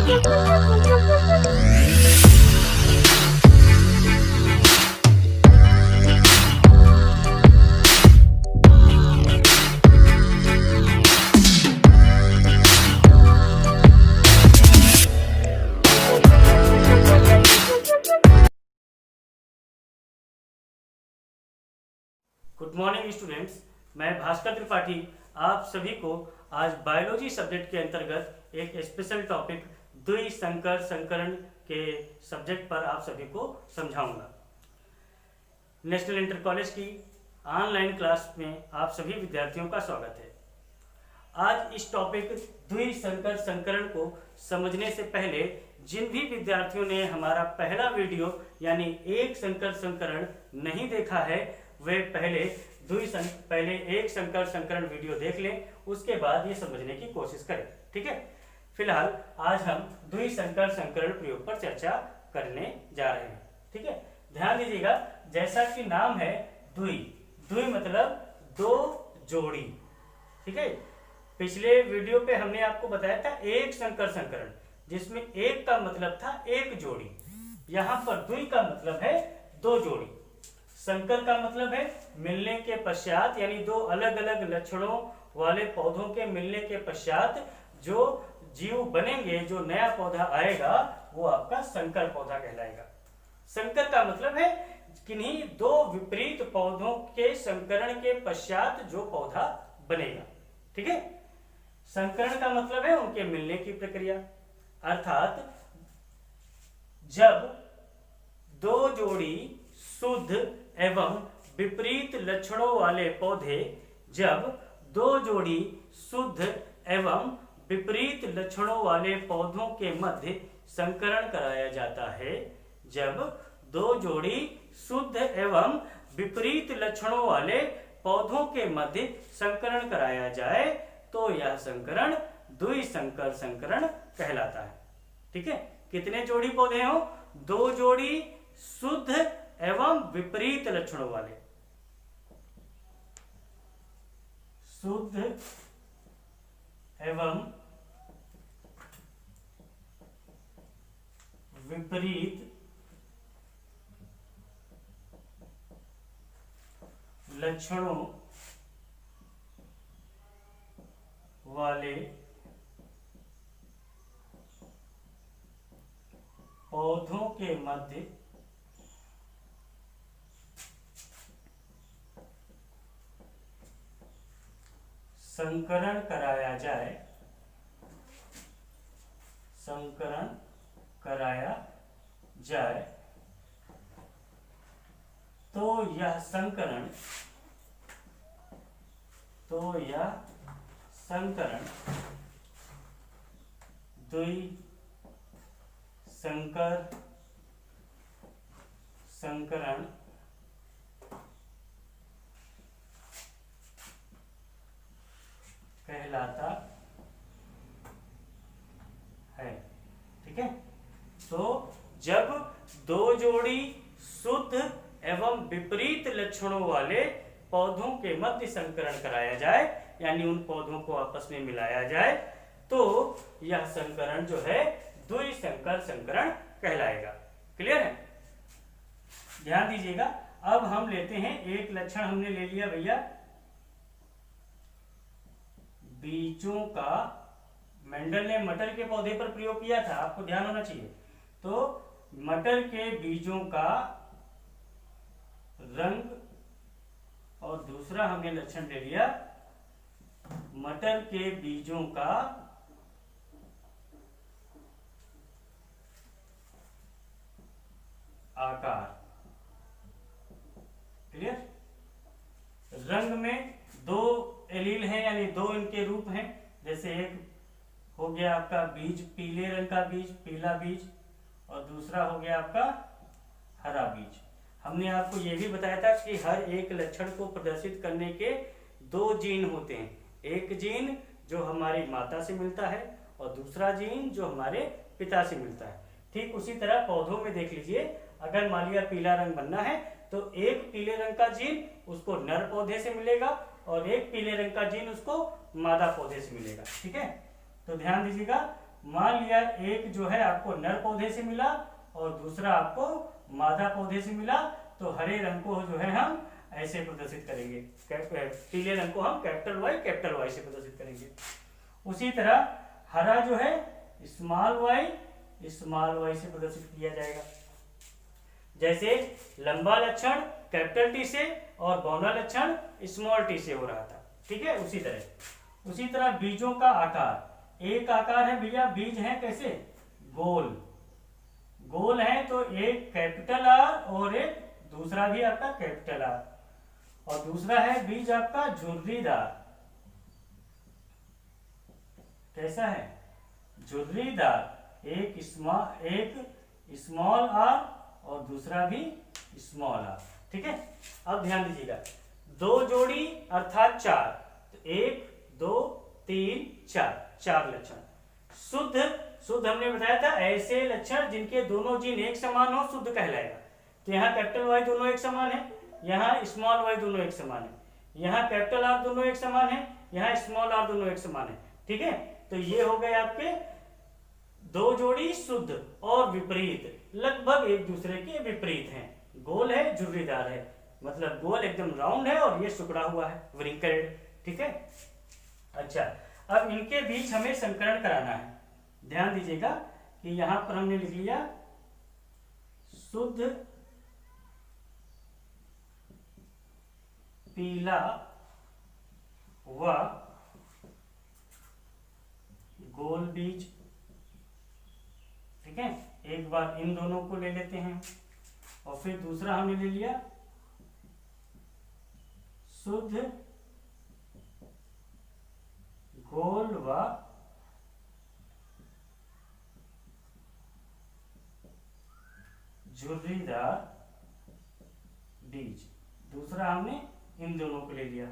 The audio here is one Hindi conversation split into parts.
गुड मॉर्निंग स्टूडेंट्स, मैं भास्कर त्रिपाठी आप सभी को आज बायोलॉजी सब्जेक्ट के अंतर्गत एक स्पेशल टॉपिक द्विसंकर संकरण के सब्जेक्ट पर आप सभी को समझाऊंगा। नेशनल इंटर कॉलेज की ऑनलाइन क्लास में आप सभी विद्यार्थियों का स्वागत है। आज इस टॉपिक द्विसंकर संकरण को समझने से पहले जिन भी विद्यार्थियों ने हमारा पहला वीडियो यानी एक संकर संकरण नहीं देखा है वे पहले एक संकर संकरण वीडियो देख लें, उसके बाद ये समझने की कोशिश करें। ठीक है, फिलहाल आज हम द्विसंकर संकरण प्रयोग पर चर्चा करने जा रहे हैं। ठीक है, ध्यान दीजिएगा, जैसा कि नाम है द्वि मतलब दो जोड़ी। ठीक है, पिछले वीडियो पे हमने आपको बताया था एक संकर संकरण, जिसमें एक का मतलब था एक जोड़ी। यहां पर द्वि का मतलब है दो जोड़ी। संकर का मतलब है मिलने के पश्चात, यानी दो अलग अलग लक्षणों वाले पौधों के मिलने के पश्चात जो जीव बनेंगे, जो नया पौधा आएगा वो आपका संकर पौधा कहलाएगा। संकर का मतलब है किन्हीं दो विपरीत पौधों के संकरण के पश्चात जो पौधा बनेगा। ठीक है, संकरण का मतलब है उनके मिलने की प्रक्रिया, अर्थात जब दो जोड़ी शुद्ध एवं विपरीत लक्षणों वाले पौधे जब दो जोड़ी शुद्ध एवं विपरीत लक्षणों वाले पौधों के मध्य संकरण कराया जाता है। जब दो जोड़ी शुद्ध एवं विपरीत लक्षणों वाले पौधों के मध्य संकरण कराया जाए तो यह संकरण द्विसंकर संकरण कहलाता है। ठीक है, कितने जोड़ी पौधे हो? दो जोड़ी शुद्ध एवं विपरीत लक्षणों वाले, शुद्ध एवं विपरीत लक्षणों वाले पौधों के मध्य संकरण कराया जाए, संकरण कराया जाए तो यह संकरण द्विसंकर संकरण कहलाता है। ठीक है, तो जब दो जोड़ी शुद्ध एवं विपरीत लक्षणों वाले पौधों के मध्य संकरण कराया जाए, यानी उन पौधों को आपस में मिलाया जाए, तो यह संकरण जो है द्विसंकर संकरण कहलाएगा। क्लियर है? ध्यान दीजिएगा, अब हम लेते हैं एक लक्षण हमने ले लिया भैया, बीजों का। मेंडल ने मटर के पौधे पर प्रयोग किया था, आपको ध्यान होना चाहिए। तो मटर के बीजों का रंग, और दूसरा हमने लक्षण ले लिया मटर के बीजों का आकार। क्लियर? रंग में दो एलील हैं, यानी दो इनके रूप हैं। जैसे एक हो गया आपका बीज पीले रंग का बीज, पीला बीज, और दूसरा हो गया आपका हरा बीज। हमने आपको यह भी बताया था कि हर एक लक्षण को प्रदर्शित करने के दो जीन होते हैं, एक जीन जो हमारी माता से मिलता है और दूसरा जीन जो हमारे पिता से मिलता है। ठीक उसी तरह पौधों में देख लीजिए, अगर मान लिया पीला रंग बनना है तो एक पीले रंग का जीन उसको नर पौधे से मिलेगा और एक पीले रंग का जीन उसको मादा पौधे से मिलेगा। ठीक है, तो ध्यान दीजिएगा, मान लिया एक जो है आपको नर पौधे से मिला और दूसरा आपको मादा पौधे से मिला, तो हरे रंग को जो है हम ऐसे प्रदर्शित करेंगे, पीले रंग को हम कैपिटल वाई से प्रदर्शित करेंगे। उसी तरह हरा जो है स्मॉल वाई से प्रदर्शित किया जाएगा। जैसे लंबा लक्षण कैपिटल टी से और बौना लक्षण स्मॉल टी से हो रहा था, ठीक है। उसी तरह बीजों का आकार, एक आकार है भैया, बीज है कैसे गोल है, तो एक कैपिटल आर और एक दूसरा भी आपका कैपिटल आर, और दूसरा है बीज आपका झुर्रीदार। कैसा है झुर्रीदार, एक स्मॉल आर और दूसरा भी स्मॉल आर, ठीक है। अब ध्यान दीजिएगा, दो जोड़ी अर्थात चार, तो 1 2 3 4 लक्षण। शुद्ध हमने बताया था ऐसे लक्षण जिनके दोनों जीन एक समान हो शुद्ध कहलाएगा। तो यहाँ कैपिटल वाई दोनों एक समान है, यहाँ स्मॉल वाई दोनों एक समान है, यहाँ कैपिटल आर दोनों एक समान है, यहाँ स्मॉल आर दोनों एक समान है, ठीक है। तो ये हो गए आपके दो जोड़ी शुद्ध और विपरीत, लगभग एक दूसरे के विपरीत हैं। गोल है झुर्रीदार है, मतलब गोल एकदम राउंड है और ये सिकुड़ा हुआ है व्रिंकल्ड, ठीक है। अच्छा, अब इनके बीच हमें संकरण कराना है। ध्यान दीजिएगा कि यहां पर हमने लिख लिया शुद्ध पीला व गोल बीज, ठीक है। एक बार इन दोनों को ले लेते हैं और फिर दूसरा हमने ले लिया शुद्ध गोल व झुर्रीदार बीज, दूसरा हमने इन दोनों को ले लिया।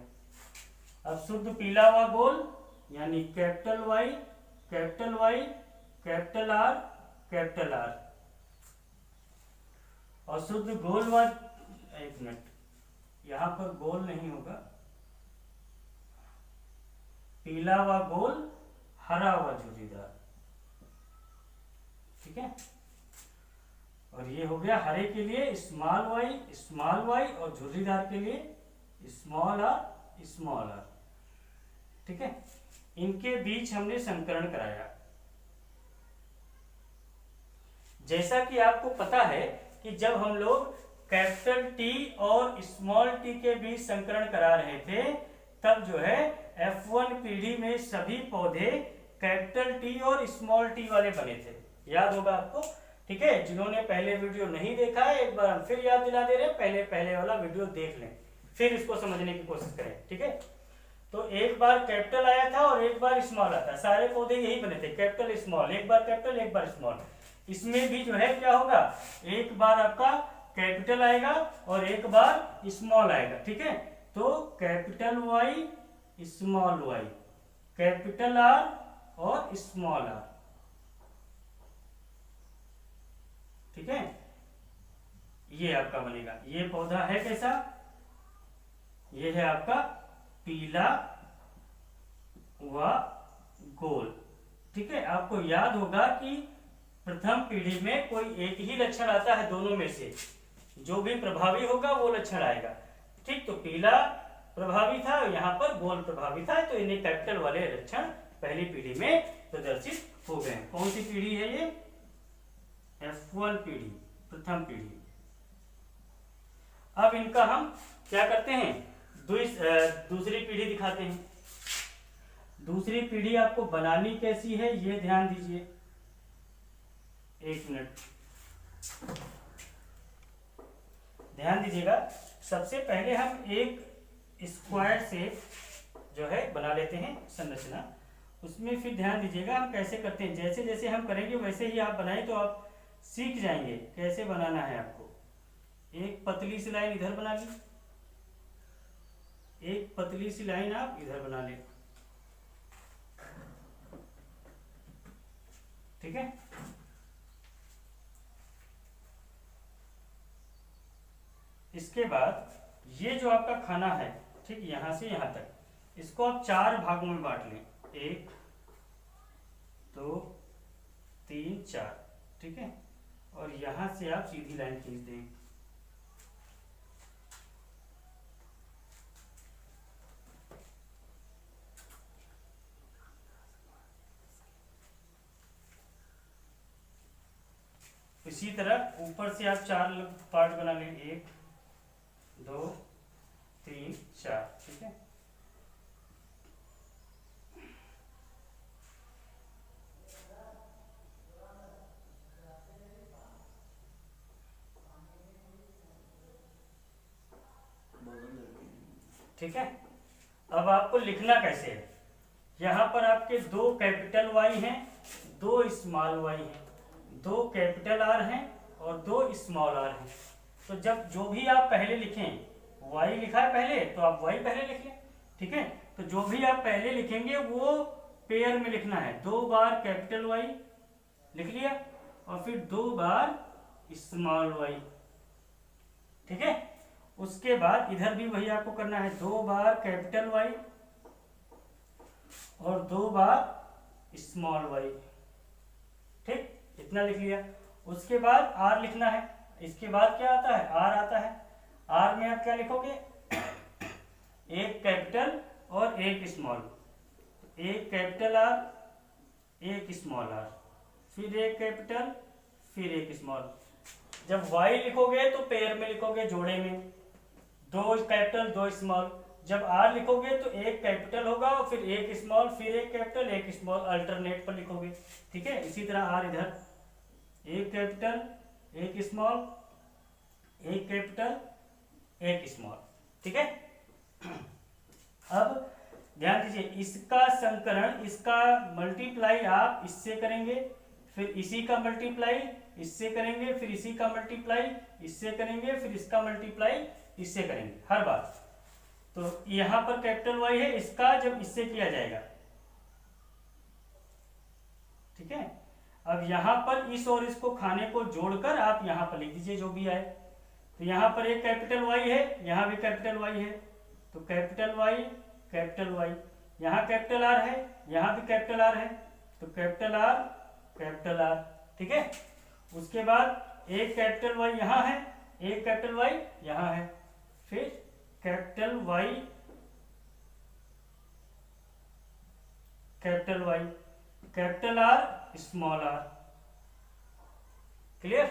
अब शुद्ध पीला व गोल यानी कैपिटल वाई कैपिटल आर, और शुद्ध गोल व, एक मिनट, यहां पर गोल नहीं होगा, पीला व गोल, हरा व झुर्रीदार, ठीक है। और ये हो गया हरे के लिए स्मॉल वाई और झुर्रीदार के लिए स्मॉल आर, ठीक है। इनके बीच हमने संकरण कराया। जैसा कि आपको पता है कि जब हम लोग कैपिटल टी और स्मॉल टी के बीच संकरण करा रहे थे, तब जो है F1 पीढ़ी में सभी पौधे कैपिटल टी और स्मॉल टी वाले बने थे, याद होगा आपको, ठीक है। जिन्होंने पहले वीडियो नहीं देखा है, एक बार हम फिर याद दिला दे रहे हैं, पहले वाला वीडियो देख लें, फिर इसको समझने की कोशिश करें, ठीक है। तो एक बार कैपिटल आया था और एक बार स्मॉल आता, सारे पौधे यही बने थे, कैपिटल स्मॉल, एक बार कैपिटल एक बार स्मॉल। इसमें भी जो है क्या होगा, एक बार आपका कैपिटल आएगा और एक बार स्मॉल आएगा, ठीक है। तो capital Y small Y, capital R और स्मॉल आर, ठीक है। ये आपका बनेगा, ये पौधा है कैसा, ये है आपका पीला व गोल, ठीक है। आपको याद होगा कि प्रथम पीढ़ी में कोई एक ही लक्षण आता है, दोनों में से जो भी प्रभावी होगा वो लक्षण आएगा, ठीक। तो पीला प्रभावी था, यहाँ पर गोल प्रभावी था, तो इन्हें कैपिटल वाले लक्षण पहली पीढ़ी में प्रदर्शित हो गए। कौन सी पीढ़ी है ये, F1 पीढ़ी, प्रथम पीढ़ी। अब इनका हम क्या करते हैं, दूसरी पीढ़ी दिखाते हैं। दूसरी पीढ़ी आपको बनानी कैसी है ये ध्यान दीजिए, एक मिनट ध्यान दीजिएगा। सबसे पहले हम एक स्क्वायर शेप जो है बना लेते हैं संरचना, उसमें फिर ध्यान दीजिएगा हम कैसे करते हैं, जैसे जैसे हम करेंगे वैसे ही आप बनाएं तो आप सीख जाएंगे कैसे बनाना है आपको। एक पतली सी लाइन इधर बना ली, एक पतली सी लाइन आप इधर बना लें, ठीक है। इसके बाद ये जो आपका खाना है, ठीक, यहां से यहां तक, इसको आप 4 भागों में बांट लें, 1 2 4, ठीक है। और यहां से आप सीधी लाइन खींच दें। इसी तरह ऊपर से आप 4 पार्ट बना लें, 1 2 3 4, ठीक है। ठीक है। अब आपको लिखना कैसे है, यहाँ पर आपके 2 कैपिटल वाई हैं, 2 स्मॉल वाई हैं, 2 कैपिटल आर हैं और 2 स्मॉल आर हैं। तो जब जो भी आप पहले लिखें, वाई लिखा है पहले तो आप वाई पहले लिख लें, ठीक है। तो जो भी आप पहले लिखेंगे वो पेयर में लिखना है। 2 बार कैपिटल वाई लिख लिया और फिर 2 बार स्मॉल वाई, ठीक है। उसके बाद इधर भी वही आपको करना है, 2 बार कैपिटल वाई और 2 बार स्मॉल वाई, ठीक, इतना लिख लिया। उसके बाद आर लिखना है। इसके बाद क्या आता है, आर आता है। आर में आप क्या लिखोगे, एक कैपिटल और एक स्मॉल, एक कैपिटल आर एक स्मॉल आर, फिर एक कैपिटल फिर एक स्मॉल। जब वाई लिखोगे तो पेयर में लिखोगे, जोड़े में, 2 कैपिटल 2 स्मॉल। जब आर लिखोगे तो एक कैपिटल होगा और फिर एक स्मॉल, फिर एक कैपिटल एक स्मॉल, अल्टरनेट पर लिखोगे, ठीक है। इसी तरह आर इधर, एक कैपिटल एक स्मॉल, एक कैपिटल एक स्मॉल, ठीक है। अब ध्यान दीजिए, इसका संकरण, इसका मल्टीप्लाई आप इससे करेंगे, फिर इसी का मल्टीप्लाई इससे करेंगे, फिर इसी का मल्टीप्लाई इससे करेंगे, फिर इसका मल्टीप्लाई इससे करेंगे हर बार। तो यहां पर कैपिटल वाई है, इसका जब इससे किया जाएगा, ठीक है। अब यहां पर इस और इसको खाने को जोड़कर आप यहां पर लिख दीजिए जो भी आए। तो यहां पर एक कैपिटल वाई है, यहां भी कैपिटल वाई है, तो कैपिटल वाई कैपिटल वाई। यहां कैपिटल आर है, यहां भी कैपिटल आर है, तो कैपिटल आर, ठीक है। उसके बाद एक कैपिटल वाई यहां है, एक कैपिटल वाई यहां है, फिर capital Y capital Y, capital R small R, clear.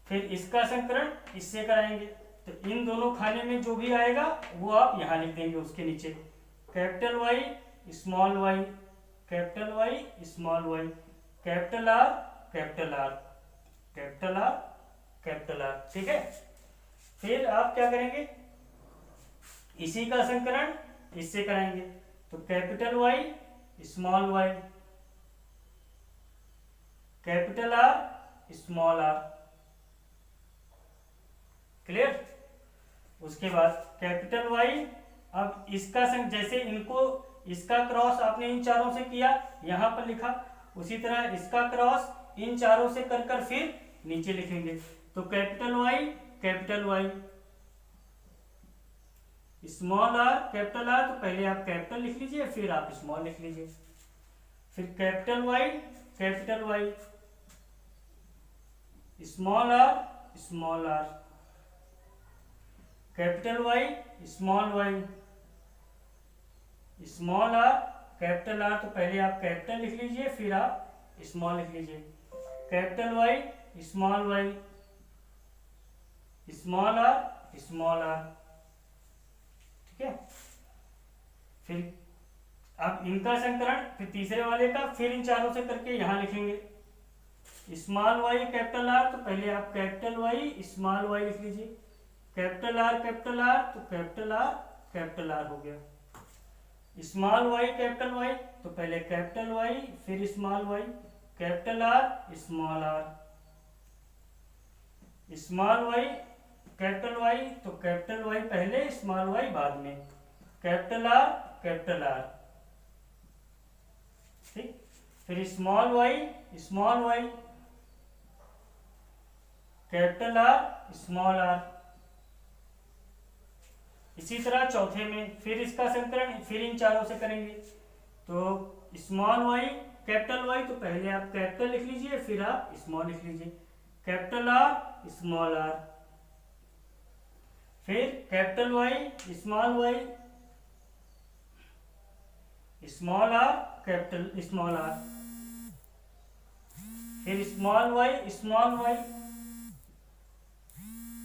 फिर इसका संकरण इससे कराएंगे, तो इन दोनों खाने में जो भी आएगा वो आप यहां लिख देंगे उसके नीचे, capital Y small Y, capital Y small Y, capital R capital R, capital R capital R, ठीक है। फिर आप क्या करेंगे, इसी का संकरण इससे कराएंगे, तो capital Y small Y, capital R small R, clear. उसके बाद कैपिटल वाई, अब इसका जैसे इनको, इसका क्रॉस आपने इन चारों से किया, यहां पर लिखा, उसी तरह इसका क्रॉस इन चारों से कर फिर नीचे लिखेंगे। तो capital Y small R capital R, तो पहले आप कैपिटल लिख लीजिए फिर आप स्मॉल लिख लीजिए, फिर capital Y small R, capital Y small R capital R, तो पहले आप कैपिटल लिख लीजिए फिर आप स्मॉल लिख लीजिए, कैपिटल वाई स्मॉल आर, ठीक है। फिर अब इनका संकरण, फिर तीसरे वाले का, फिर इन चारों से करके यहां लिखेंगे, स्मॉल वाई कैपिटल आर, तो पहले आप कैपिटल वाई स्मॉल वाई लिख लीजिए, कैपिटल आर तो कैपिटल आर हो गया, स्मॉल वाई कैपिटल वाई, तो पहले कैपिटल वाई फिर small Y, capital R small R, small Y capital Y, तो कैपिटल वाई पहले स्मॉल वाई बाद में, कैपिटल आर ठीक। फिर small Y capital R small R. इसी तरह चौथे में फिर इसका संकलन फिर इन चारों से करेंगे, तो स्मॉल वाई कैपिटल वाई, तो पहले आप कैपिटल लिख लीजिए, फिर आप स्मॉल लिख लीजिए। कैपिटल आर स्मॉल आर, फिर capital Y small Y, small R capital small R, फिर small Y small Y,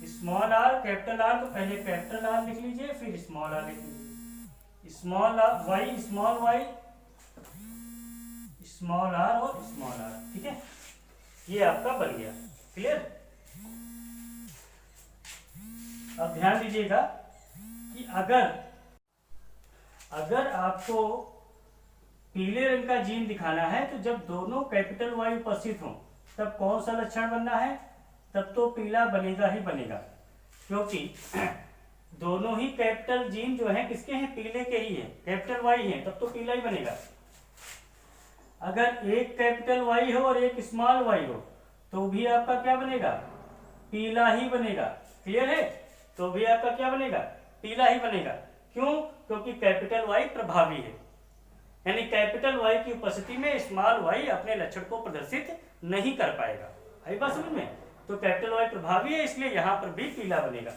small R capital R, तो पहले कैपिटल आर लिख लीजिए, फिर स्मॉल आर लिख लीजिए। Small Y small Y, small R और स्मॉल आर। ठीक है, ये आपका बन गया। क्लियर? अब ध्यान दीजिएगा कि अगर आपको पीले रंग का जीन दिखाना है तो जब दोनों कैपिटल वाई उपस्थित हो तब कौन सा लक्षण बनना है? तब तो पीला बनेगा ही बनेगा, क्योंकि दोनों ही कैपिटल जीन जो है किसके हैं? पीले के ही हैं, कैपिटल वाई हैं, तब तो पीला ही बनेगा। अगर एक कैपिटल वाई हो और एक स्मॉल वाई हो तो भी आपका क्या बनेगा? पीला ही बनेगा। क्लियर है? तो भी आपका क्या बनेगा? पीला ही बनेगा। क्यों? क्योंकि कैपिटल वाई प्रभावी है, यानी कैपिटल वाई की उपस्थिति में स्मॉल वाई अपने लक्षण को प्रदर्शित नहीं कर पाएगा। आई बात समझ में? तो कैपिटल वाई प्रभावी है, इसलिए यहां पर भी पीला बनेगा।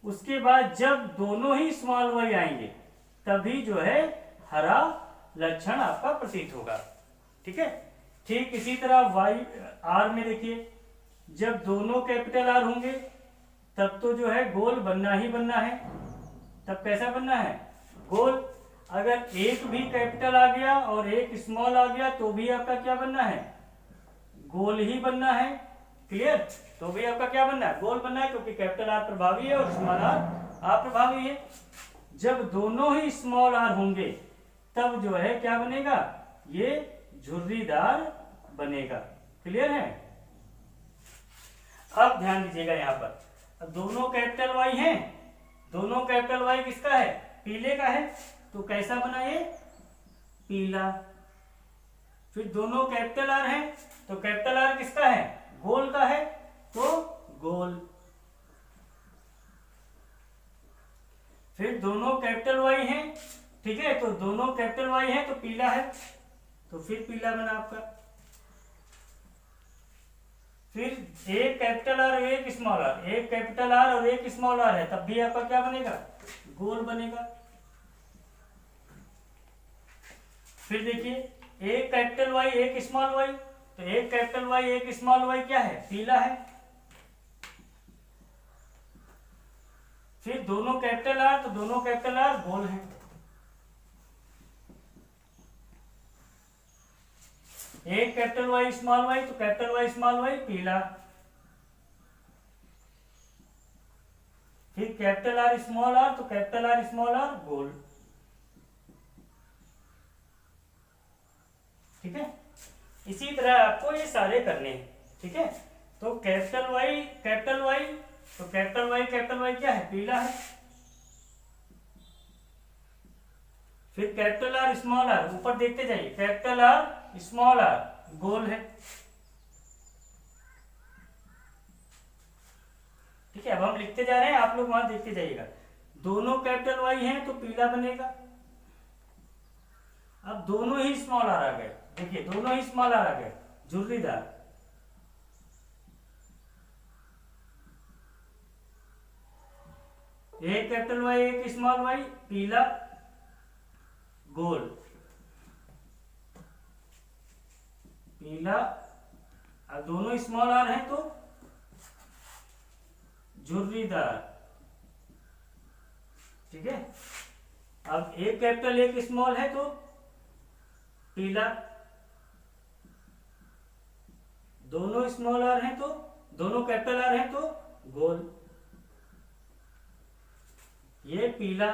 उसके बाद जब दोनों ही स्मॉल वाई आएंगे तभी जो है हरा लक्षण आपका प्रतीत होगा। ठीक है, ठीक इसी तरह वाई आर में देखिए, जब दोनों कैपिटल आर होंगे तब तो जो है गोल बनना ही बनना है। तब कैसा बनना है? गोल। अगर एक भी कैपिटल आ गया और एक स्मॉल आ गया तो भी आपका क्या बनना है? गोल ही बनना है। क्लियर? तो भी आपका क्या बनना है? गोल बनना है, क्योंकि कैपिटल आर प्रभावी है और स्मॉल आर अप्रभावी है। जब दोनों ही स्मॉल आर होंगे तब जो है क्या बनेगा? ये झुर्रीदार बनेगा। क्लियर है? अब ध्यान दीजिएगा, यहां पर दोनों कैपिटल वाई हैं, दोनों कैपिटल वाई किसका है? पीले का है, तो कैसा बना ये? पीला। फिर दोनों कैपिटल आर हैं, तो कैपिटल आर किसका है? गोल का है, तो गोल। फिर दोनों कैपिटल वाई हैं, ठीक है, तो दोनों कैपिटल वाई हैं तो पीला है, तो फिर पीला बना आपका। फिर एक कैपिटल आर एक स्मॉल आर, एक कैपिटल आर और एक स्मॉल आर है, तब भी आपका क्या बनेगा? गोल बनेगा। फिर देखिए, एक कैपिटल वाई एक स्मॉल वाई, तो एक कैपिटल वाई एक स्मॉल वाई क्या है? पीला है। फिर दोनों कैपिटल आर, तो दोनों कैपिटल आर गोल हैं। एक कैपिटल वाई स्मॉल वाई, तो कैपिटल वाई स्मॉल वाई पीला। फिर कैपिटल आर स्मॉल आर, तो capital R small our goal. ठीक है, इसी तरह आपको ये सारे करने हैं। ठीक है, तो कैपिटल वाई तो कैपिटल वाई क्या है? पीला है। फिर कैपिटल आर स्मॉल आर, ऊपर देखते जाइए, capital R small our goal है। ठीक है, अब हम लिखते जा रहे हैं, आप लोग वहां देखते जाइएगा। दोनों कैपिटल वाई हैं तो पीला बनेगा। अब दोनों ही स्मॉल आर आ गए, देखिए दोनों ही स्मॉल आर आ गए, झुर्रीदार। एक कैपिटल वाई एक स्मॉल वाई, पीला गोल, पीला। अब दोनों स्मॉल आर हैं तो झुर्रीदार। ठीक है, अब एक कैपिटल एक स्मॉल है तो पीला, दोनों स्मॉल आर हैं तो, दोनों कैपिटल आर हैं तो गोल, ये पीला।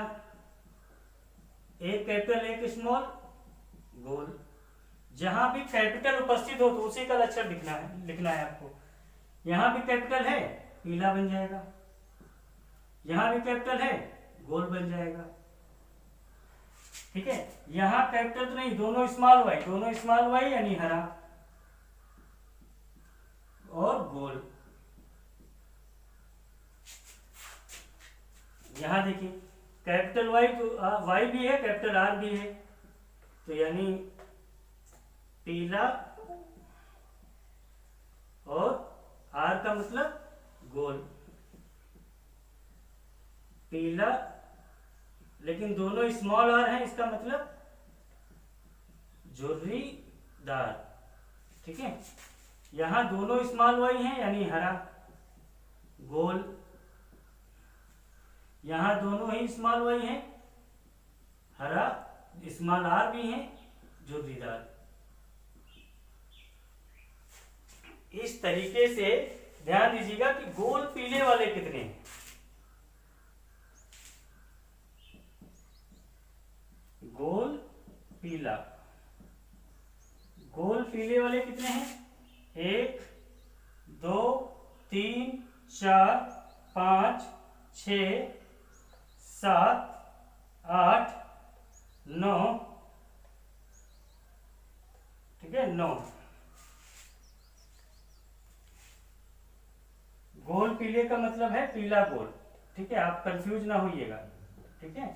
एक कैपिटल एक स्मॉल गोल। जहां भी कैपिटल उपस्थित हो तो उसी का लक्षण लिखना है आपको। यहां भी कैपिटल है, पीला बन जाएगा। यहां भी कैपिटल है, गोल बन जाएगा। ठीक है, यहां कैपिटल तो नहीं, दोनों स्मॉल वाई यानी हरा और गोल। यहां देखिए, कैपिटल वाई तो वाई भी है, कैपिटल आर भी है, तो यानी पीला, और आर का मतलब गोल, पीला, लेकिन दोनों स्मॉल आर हैं, इसका मतलब झुर्रीदार। ठीक है, यहां दोनों स्मॉल वाई हैं यानी हरा गोल, यहां दोनों ही स्मॉल वाई हैं हरा, स्मॉल आर भी हैं झुर्रीदार। इस तरीके से ध्यान दीजिएगा कि गोल पीले वाले कितने हैं। गोल पीला, गोल पीले वाले कितने हैं? 1 2 3 4 5 6 7 8 9, ठीक है, 9 गोल पीले का मतलब है पीला गोल। ठीक है, आप कंफ्यूज ना होइएगा। ठीक है,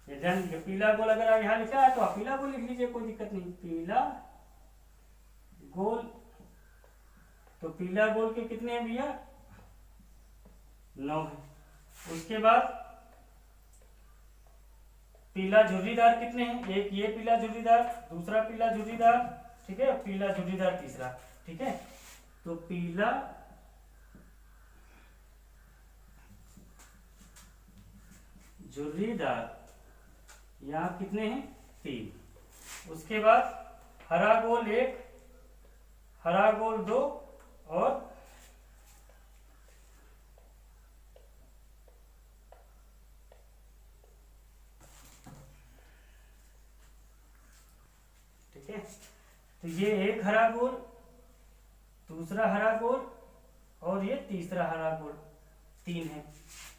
ये ध्यान दीजिए, पीला गोल अगर आप यहाँ लिखा है तो आप पीला गोल लिख लीजिए, कोई दिक्कत नहीं। पीला गोल, तो पीला गोल के कितने हैं भैया? 9 है। उसके बाद पीला झुर्रीदार कितने हैं? एक ये पीला झुर्रीदार, दूसरा पीला झुर्रीदार, ठीक है, पीला झुर्रीदार तीसरा। ठीक है, तो पीला झुर्रीदार यहां कितने हैं? 3। उसके बाद हरा गोल 1, हरा गोल 2, और ठीक है, तो ये एक हरा गोल, दूसरा हरा गोल, और ये तीसरा हरा गोल, 3 है।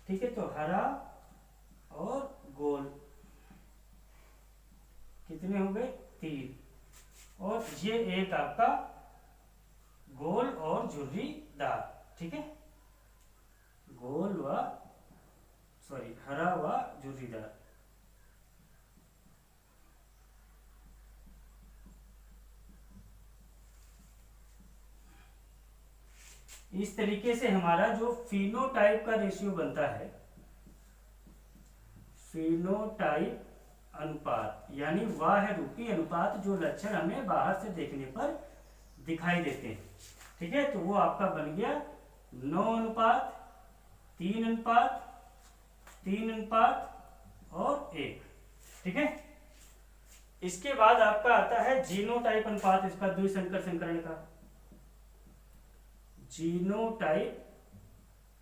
ठीक है, तो हरा और गोल कितने हो गए? 3। और ये एक आपका गोल और झुर्रीदार। ठीक है, गोल व हरा व झुर्रीदार। इस तरीके से हमारा जो फिनोटाइप का रेशियो बनता है, फिनोटाइप अनुपात यानी वाह रूपी अनुपात, जो लक्षण हमें बाहर से देखने पर दिखाई देते हैं। ठीक है, तो वो आपका बन गया 9 अनुपात 3 अनुपात 3 अनुपात और 1। ठीक है, इसके बाद आपका आता है जीनोटाइप अनुपात, इसका द्विसंकर संकरण का जीनोटाइप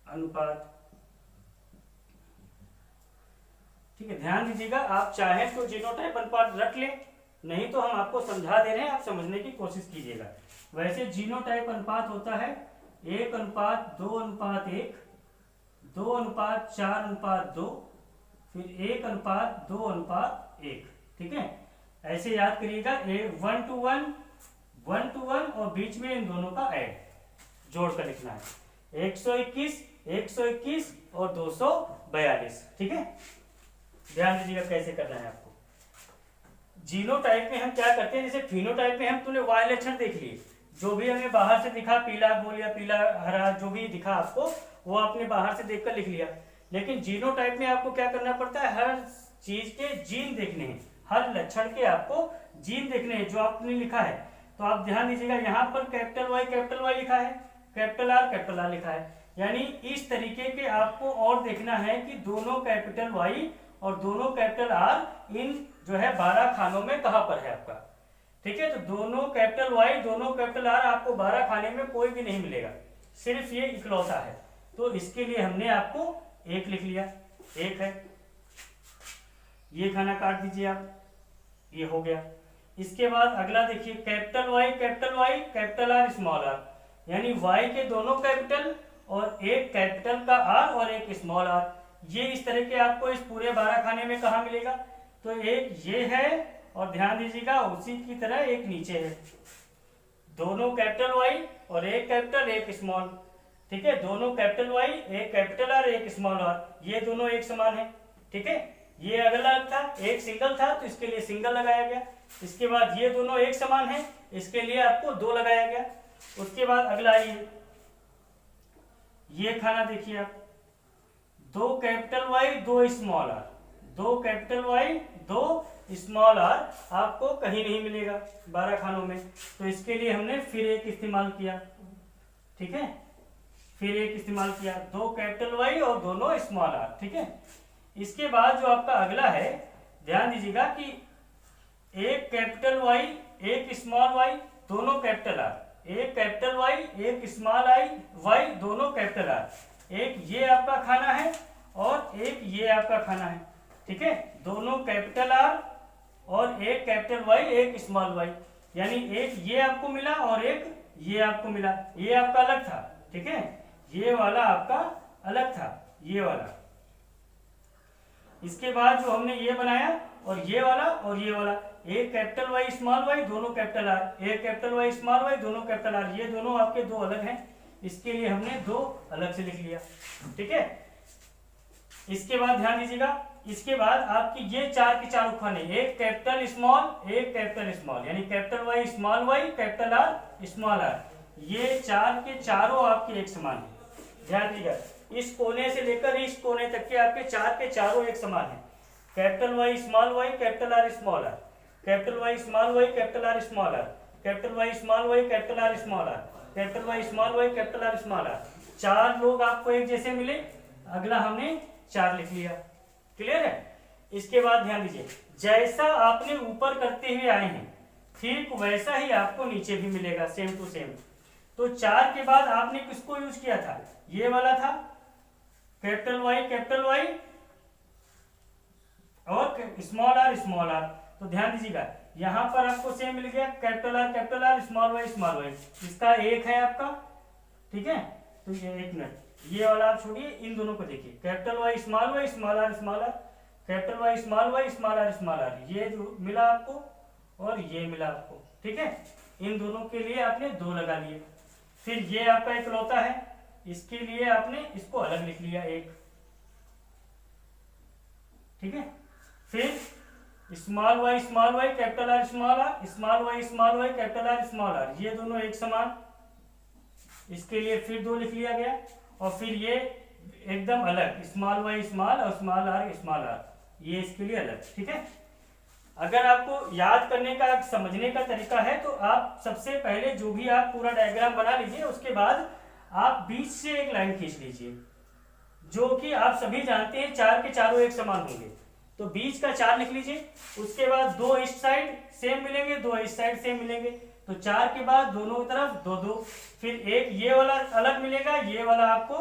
अनुपात। ठीक है, ध्यान दीजिएगा, आप चाहें तो जीनोटाइप अनुपात रख लें, नहीं तो हम आपको समझा दे रहे हैं, आप समझने की कोशिश कीजिएगा। वैसे जीनोटाइप अनुपात होता है 1 अनुपात 2 अनुपात 1, 2 अनुपात 4 अनुपात 2, फिर 1 अनुपात 2 अनुपात 1। ठीक है, ऐसे याद करिएगा, 1 to 1 1 to 1, और बीच में इन दोनों का ऐड जोड़ कर लिखना है। 121 121 और 242। ठीक है, ध्यान दीजिएगा कैसे करना है आपको। जीनोटाइप में हम क्या करते हैं, जैसे फिनोटाइप में हम तुमने वाई लक्षण देख लिए, जो भी हमें बाहर से दिखा, पीला गोल या पीला हरा जो भी दिखा आपको, वो आपने बाहर से देखकर लिख लिया। लेकिन जीनोटाइप में आपको क्या करना पड़ता है, हर चीज के जीन देखने हैं, हर लक्षण के आपको जीन देखने हैं जो आपने लिखा है। तो आप ध्यान दीजिएगा, यहाँ पर कैपिटल वाई लिखा है, कैपिटल आर लिखा है, यानी इस तरीके के आपको और देखना है कि दोनों कैपिटल वाई और दोनों कैपिटल आर इन जो है 12 खानों में कहां पर है आपका। ठीक है, तो दोनों कैपिटल वाई दोनों कैपिटल आर आपको 12 खाने में कोई भी नहीं मिलेगा, सिर्फ ये इकलौता है। तो इसके लिए हमने आपको 1 लिख लिया, 1 है, ये खाना काट दीजिए आप, ये हो गया। इसके बाद अगला देखिए, capital Y capital R small R, यानी वाई के दोनों कैपिटल और एक कैपिटल का आर और एक स्मॉल आर, ये इस तरह के आपको इस पूरे 12 खाने में कहा मिलेगा। तो एक ये है, और ध्यान दीजिएगा उसी की तरह एक नीचे है, दोनों कैपिटल वाई और एक कैपिटल एक स्मॉल। ठीक है, दोनों कैपिटल वाई एक कैपिटल आर एक स्मॉल आर, ये दोनों एक समान है। ठीक है, ये अगला अलग था, एक सिंगल था तो इसके लिए सिंगल लगाया गया। इसके बाद ये दोनों एक समान है, इसके लिए आपको 2 लगाया गया। उसके बाद अगला ये खाना देखिए आप, 2 capital Y 2 small R, 2 capital Y 2 small R आपको कहीं नहीं मिलेगा 12 खानों में। तो इसके लिए हमने फिर एक इस्तेमाल किया, ठीक है, फिर एक इस्तेमाल किया, 2 कैपिटल वाई और दोनों स्मॉल आर, ठीक है। इसके बाद जो आपका अगला है, ध्यान दीजिएगा कि एक कैपिटल वाई एक स्मॉल वाई दोनों कैपिटल आर, एक कैपिटल वाई एक स्मॉल वाई दोनों कैपिटल आर, एक ये आपका खाना है और एक ये आपका खाना है, ठीक है, दोनों कैपिटल आर और एक कैपिटल वाई एक स्मॉल वाई, यानी एक ये आपको मिला और एक ये आपको मिला, ये आपका अलग था, ठीक है, ये वाला आपका अलग था, ये वाला। इसके बाद जो हमने ये बनाया और ये वाला, एक कैपिटल वाई स्मॉल वाई दोनों कैपिटल आर, एक कैपिटल वाई स्मॉल वाई दोनों कैपिटल आर, ये दोनों आपके 2 अलग हैं, इसके लिए हमने 2 अलग से लिख लिया, ठीक है। इसके बाद ध्यान दीजिएगा, इसके बाद आपकी ये 4 के 4 खाने, एक कैपिटल स्मॉल एक कैपिटल स्मॉल, यानी capital Y small Y capital R small R, ये 4 के चारों आपके एक समान है। ध्यान दीजिएगा, इस कोने से लेकर इस कोने तक के आपके 4 के चारों एक समान है। Capital Y small Y capital R small R, capital Y small Y capital R small R, capital Y small Y capital R small R, capital Y small Y capital R small R, 4 लोग आपको एक जैसे मिले, अगला हमने 4 लिख लिया, क्लियर है। इसके बाद ध्यान दीजिए, जैसा आपने ऊपर करते हुए आए हैं ठीक वैसा ही आपको नीचे भी मिलेगा, सेम टू सेम। तो 4 के बाद आपने किसको यूज किया था, ये वाला था कैपिटल वाई और स्मॉल आर, तो ध्यान दीजिएगा यहां पर आपको सेम मिल गया, कैपिटल आर स्मॉल वाई, इसका एक है आपका, ठीक है। तो ये एक मिनट, ये वाला आप छोड़िए, इन दोनों को देखिए, capital Y small R, capital Y small R, ये जो मिला आपको और ये मिला आपको, ठीक है। इन दोनों के लिए आपने 2 लगा लिए। फिर ये आपका इकलौता है, इसके लिए आपने इसको अलग लिख लिया 1, ठीक है। फिर small Y capital R small Y capital R small R, ये दोनों एक समान, इसके लिए फिर 2 लिख लिया गया। और फिर ये एकदम अलग, स्मॉल वाई स्मॉल और स्मॉल आर, ये इसके लिए अलग, ठीक है। अगर आपको याद करने का समझने का तरीका है तो आप सबसे पहले जो भी आप पूरा डायग्राम बना लीजिए, उसके बाद आप बीच से एक लाइन खींच लीजिए, जो कि आप सभी जानते हैं 4 के चारों एक समान होंगे, तो बीच का 4 लिख लीजिए। उसके बाद 2 इस साइड सेम मिलेंगे, 2 इस साइड सेम मिलेंगे, तो 4 के बाद दोनों तरफ 2 2, फिर एक ये वाला अलग मिलेगा, ये वाला आपको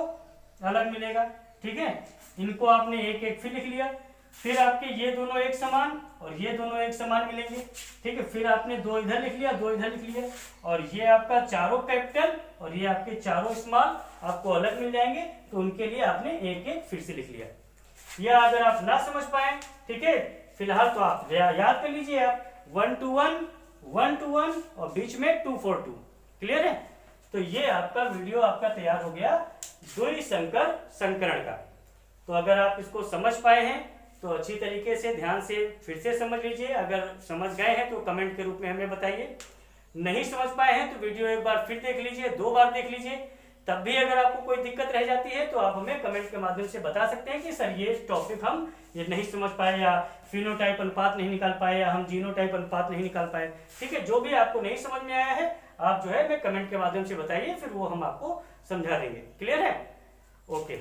अलग मिलेगा, ठीक है। इनको आपने एक एक फिर लिख लिया। फिर आपके ये दोनों एक समान और ये दोनों एक समान मिलेंगे, ठीक है। फिर आपने 2 इधर लिख लिया, 2 इधर लिख लिया, और ये आपका चारों कैपिटल और ये आपके चारों स्मॉल आपको अलग मिल जाएंगे, तो उनके लिए आपने एक एक फिर से लिख लिया। या अगर आप ना समझ पाए, ठीक है, फिलहाल तो आप याद कर लीजिए, आप 1 to 1 और बीच में 2 4 2, क्लियर है। तो ये आपका वीडियो आपका तैयार हो गया द्विसंकर संकरण का। तो अगर आप इसको समझ पाए हैं तो अच्छी तरीके से ध्यान से फिर से समझ लीजिए, अगर समझ गए हैं तो कमेंट के रूप में हमें बताइए, नहीं समझ पाए हैं तो वीडियो एक बार फिर देख लीजिए, 2 बार देख लीजिए। तब भी अगर आपको कोई दिक्कत रह जाती है तो आप हमें कमेंट के माध्यम से बता सकते हैं कि सर ये टॉपिक हम ये नहीं समझ पाए, या फिनोटाइप अनुपात नहीं निकाल पाए, या हम जीनोटाइप अनुपात नहीं निकाल पाए, ठीक है। जो भी आपको नहीं समझ में आया है आप जो है हमें कमेंट के माध्यम से बताइए, फिर वो हम आपको समझा देंगे, क्लियर है, ओके।